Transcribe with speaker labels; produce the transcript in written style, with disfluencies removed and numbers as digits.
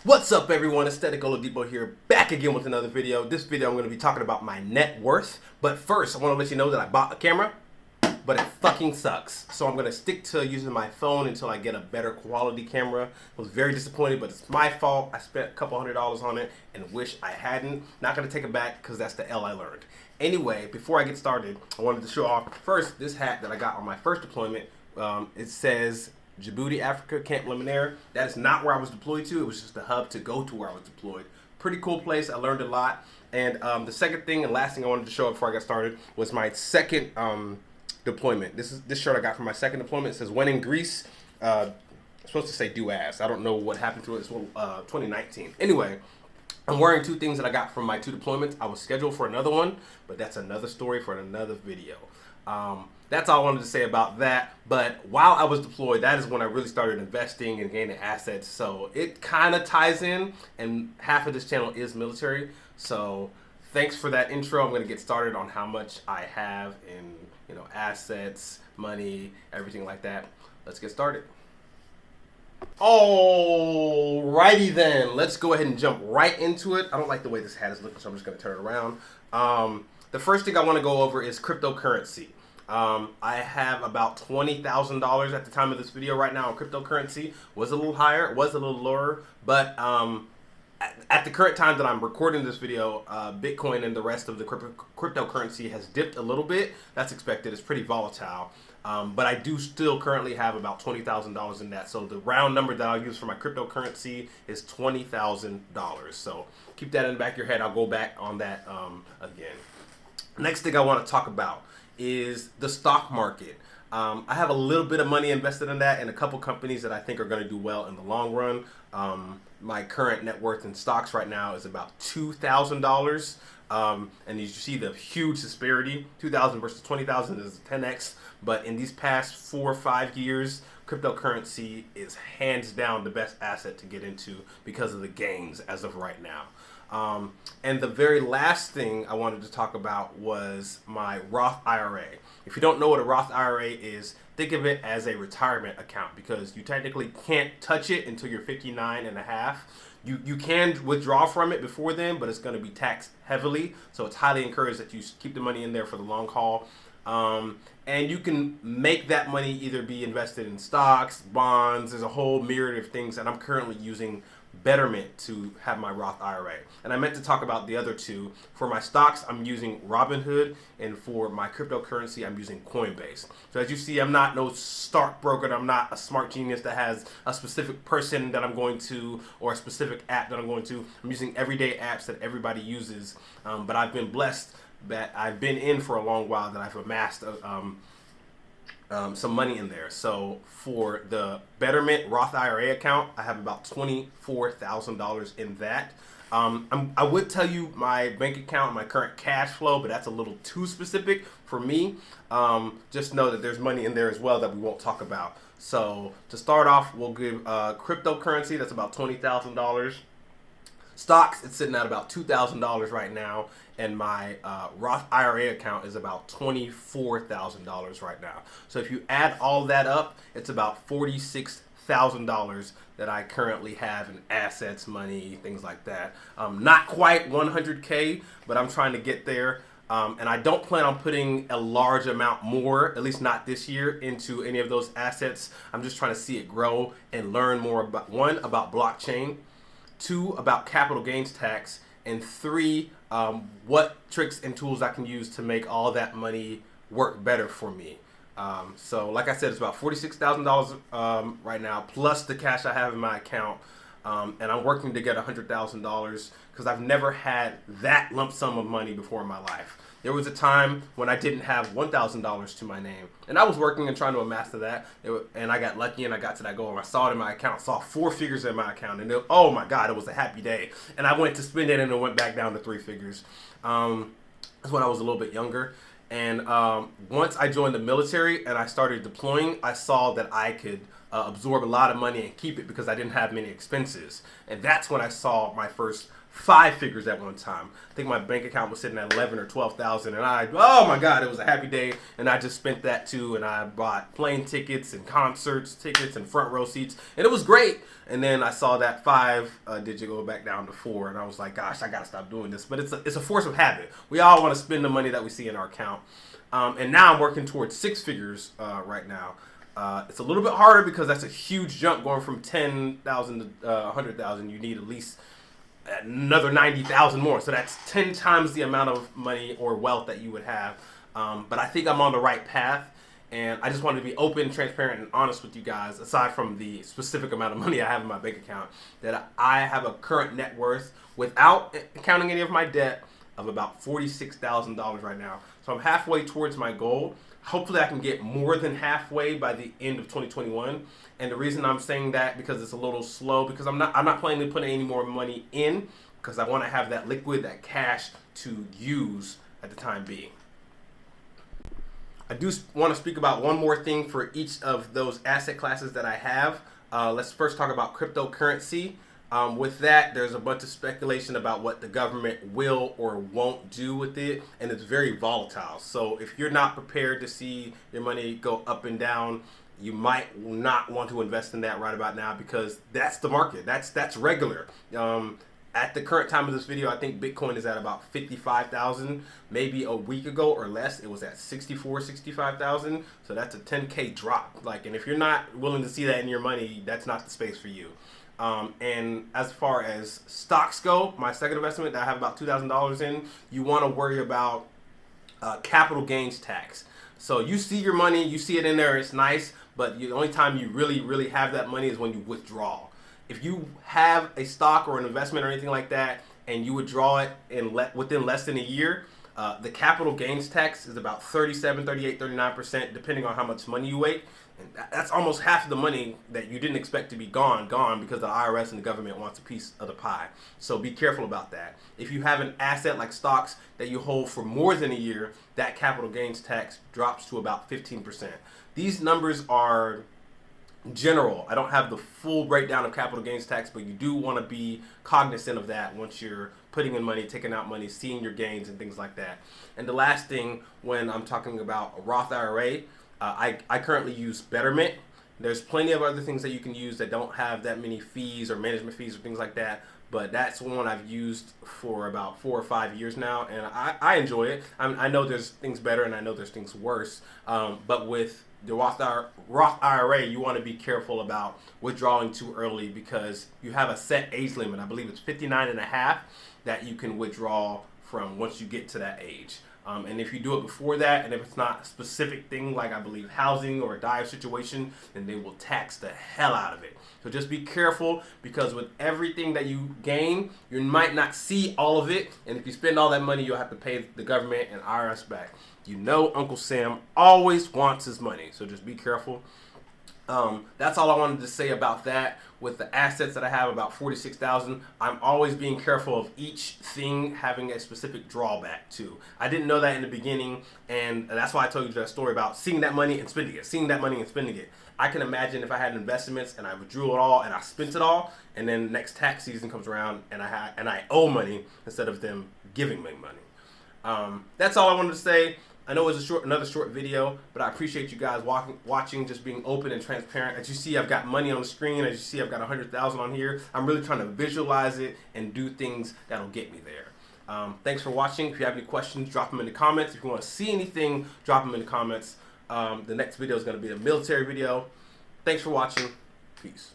Speaker 1: What's up, everyone? Aesthetic Oladipo here, back again with another video. This video I'm going to be talking about my net worth. But first, I want to let you know that I bought a camera, but it fucking sucks. So I'm going to stick to using my phone until I get a better quality camera. I was very disappointed, but it's my fault. I spent a couple $100s on it and wish I hadn't. Not going to take it back because that's the L I learned. Anyway, before I get started, I wanted to show off first this hat that I got on my first deployment. It says Djibouti, Africa, Camp Lemonnier. That is not where I was deployed to. It was just the hub to go to where I was deployed. Pretty cool place. I learned a lot. And the second thing and last thing I wanted to show up before I got started was my second deployment. This shirt I got from my second deployment. It says "When in Greece." I'm supposed to say "do ass." I don't know what happened to it. It's 2019. Anyway, I'm wearing two things that I got from my two deployments. I was scheduled for another one, but that's another story for another video. That's all I wanted to say about that. But while I was deployed, that is when I really started investing and gaining assets. So it kind of ties in, and half of this channel is military. So thanks for that intro. I'm going to get started on how much I have in, assets, money, everything like that. Let's get started. Alrighty then, let's go ahead and jump right into it. I don't like the way this hat is looking, so I'm just going to turn it around. The first thing I want to go over is cryptocurrency. I have about $20,000 at the time of this video right now on cryptocurrency. Was a little higher, was a little lower, but at the current time that I'm recording this video, Bitcoin and the rest of the cryptocurrency has dipped a little bit. That's expected. It's pretty volatile. But I do still currently have about $20,000 in that. So the round number that I'll use for my cryptocurrency is $20,000. So keep that in the back of your head. I'll go back on that again. Next thing I want to talk about is the stock market. I have a little bit of money invested in that and a couple companies that I think are going to do well in the long run. My current net worth in stocks right now is about $2,000. And you see the huge disparity. 2,000 versus 20,000 is 10x. But in these past 4 or 5 years, cryptocurrency is hands down the best asset to get into because of the gains as of right now. And the very last thing I wanted to talk about was my Roth IRA. If you don't know what a Roth IRA is, think of it as a retirement account because you technically can't touch it until you're 59 and a half. You can withdraw from it before then, but it's going to be taxed heavily. So it's highly encouraged that you keep the money in there for the long haul. And you can make that money either be invested in stocks, bonds. There's a whole myriad of things, and I'm currently using Betterment to have my Roth IRA. And I meant to talk about the other two. For my stocks, I'm using Robinhood, and for my cryptocurrency, I'm using Coinbase. So as you see, I'm not no stockbroker. I'm not a smart genius that has a specific person that I'm going to or a specific app that I'm going to. I'm using everyday apps that everybody uses. But I've been blessed that I've been in for a long while, that I've amassed some money in there. So for the Betterment Roth IRA account, I have about $24,000 in that. I would tell you my bank account, my current cash flow, but that's a little too specific for me. Just know that there's money in there as well that we won't talk about. So to start off, we'll give cryptocurrency, that's about $20,000. Stocks, it's sitting at about $2,000 right now, and my Roth IRA account is about $24,000 right now. So if you add all that up, it's about $46,000 that I currently have in assets, money, things like that. Not quite 100K, but I'm trying to get there. And I don't plan on putting a large amount more, at least not this year, into any of those assets. I'm just trying to see it grow and learn more about, one, about blockchain, 2, about capital gains tax, and 3, what tricks and tools I can use to make all that money work better for me. So like I said, it's about $46,000 right now, plus the cash I have in my account. And I'm working to get $100,000 because I've never had that lump sum of money before in my life. There was a time when I didn't have $1,000 to my name, and I was working and trying to amass to that, and I got lucky and I got to that goal. I saw it in my account, saw 4 figures in my account, and oh my God, it was a happy day. And I went to spend it, and it went back down to 3 figures. That's when I was a little bit younger. And once I joined the military and I started deploying, I saw that I could absorb a lot of money and keep it because I didn't have many expenses. And that's when I saw my first 5 figures at one time. I think my bank account was sitting at 11 or 12,000, and oh my God, it was a happy day, and I just spent that too, and I bought plane tickets and concerts tickets and front row seats, and it was great. And then I saw that 5 digit go back down to 4, and I was like, gosh, I gotta stop doing this. But it's a force of habit. We all want to spend the money that we see in our account, and now I'm working towards 6 figures right now. It's a little bit harder because that's a huge jump going from 10,000 to 100,000. You need at least another 90,000 more. So that's 10 times the amount of money or wealth that you would have. But I think I'm on the right path. And I just wanted to be open, transparent, and honest with you guys, aside from the specific amount of money I have in my bank account, that I have a current net worth without counting any of my debt of about $46,000 right now. So I'm halfway towards my goal. Hopefully I can get more than halfway by the end of 2021. And the reason I'm saying that, because it's a little slow, because I'm not planning to put any more money in, because I want to have that liquid, that cash to use at the time being. I do want to speak about one more thing for each of those asset classes that I have. Let's first talk about cryptocurrency. With that, there's a bunch of speculation about what the government will or won't do with it, and it's very volatile. So if you're not prepared to see your money go up and down, you might not want to invest in that right about now, because that's the market. That's regular. At the current time of this video, I think Bitcoin is at about 55,000. Maybe a week ago or less, it was at 65,000. So that's a 10K drop. And if you're not willing to see that in your money, that's not the space for you. And as far as stocks go, my second investment that I have about $2,000 in, you want to worry about capital gains tax. So you see your money, you see it in there, it's nice, but the only time you really have that money is when you withdraw. If you have a stock or an investment or anything like that, and you withdraw it within less than a year, the capital gains tax is about 37, 38, 39%, depending on how much money you make. And that's almost half of the money that you didn't expect to be gone because the IRS and the government wants a piece of the pie. So be careful about that. If you have an asset like stocks that you hold for more than a year, that capital gains tax drops to about 15%. These numbers are general. I don't have the full breakdown of capital gains tax, but you do want to be cognizant of that once you're putting in money, taking out money, seeing your gains and things like that. And the last thing, when I'm talking about a Roth IRA, I currently use Betterment. There's plenty of other things that you can use that don't have that many fees or management fees or things like that, but that's one I've used for about 4 or 5 years now, and I enjoy it. I know there's things better and I know there's things worse, but with the Roth IRA, you want to be careful about withdrawing too early, because you have a set age limit. I believe it's 59 and a half that you can withdraw from once you get to that age. And if you do it before that, and if it's not a specific thing like, I believe, housing or a dire situation, then they will tax the hell out of it. So just be careful, because with everything that you gain, you might not see all of it. And if you spend all that money, you'll have to pay the government and IRS back. You know Uncle Sam always wants his money, so just be careful. That's all I wanted to say about that. With the assets that I have, about 46,000, I'm always being careful of each thing having a specific drawback too. I didn't know that in the beginning, and that's why I told you that story about seeing that money and spending it, seeing that money and spending it. I can imagine if I had investments and I withdrew it all and I spent it all, and then next tax season comes around and I owe money instead of them giving me money. That's all I wanted to say. I know it was another short video, but I appreciate you guys watching, just being open and transparent. As you see, I've got money on the screen. As you see, I've got 100,000 on here. I'm really trying to visualize it and do things that'll get me there. Thanks for watching. If you have any questions, drop them in the comments. If you want to see anything, drop them in the comments. The next video is going to be a military video. Thanks for watching. Peace.